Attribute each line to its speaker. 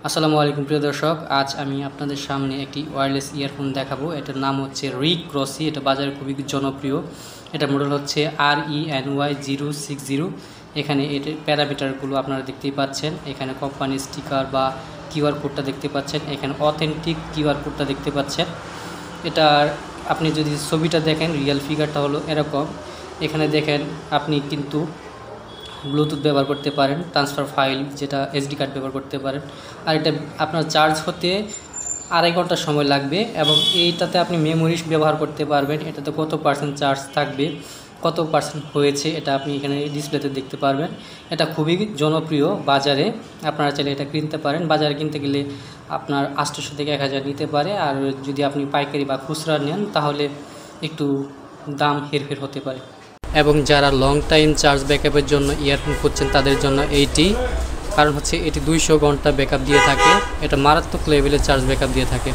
Speaker 1: আসসালামু আলাইকুম প্রিয় দর্শক, আজ আমি আপনাদের সামনে একটি ওয়্যারলেস ইয়ারফোন দেখাবো। এটার নাম হচ্ছে রিক ক্রসি। এটা বাজারে খুবই জনপ্রিয়। এটা মডেল হচ্ছে RENY060। এখানে এর প্যারামিটারগুলো আপনারা দেখতেই পাচ্ছেন। এখানে কোম্পানির স্টিকার বা কিউআর কোডটা দেখতে পাচ্ছেন। এখানে অথেন্টিক কিউআর কোডটা দেখতে পাচ্ছেন। এটার আপনি যদি ছবিটা দেখেন, রিয়েল ফিগারটা হলো এরকম। এখানে দেখেন আপনি কিন্তু ব্লুটুথ ব্যবহার করতে পারেন, ট্রান্সফার ফাইল যেটা এসডি কার্ড ব্যবহার করতে পারেন। আর এটা আপনার চার্জ হতে 2.5 ঘন্টা সময় লাগবে এবং এইটাতে আপনি মেমোরি ব্যবহার করতে পারবেন। এটাতে কত পার্সেন্ট চার্জ থাকবে, কত পার্সেন্ট হয়েছে এটা আপনি এখানে ডিসপ্লেতে দেখতে পারবেন। এটা খুবই জনপ্রিয় বাজারে, আপনারা চাইলে এটা কিনতে পারেন। বাজারে কিনতে গেলে আপনার 800 থেকে 1000 নিতে পারে। আর যদি আপনি পাইকারি বা খুচরা নেন তাহলে একটু দাম হেরফের হতে পারে। এবং যারা লং টাইম চার্জ ব্যাকআপের জন্য ইয়ারফোন খুঁজছেন তাদের জন্য এইটি, কারণ হচ্ছে এটি 200 ঘন্টা ব্যাকআপ দিয়ে থাকে। এটা মারাত্মক লেভেলের চার্জ ব্যাকআপ দিয়ে থাকে।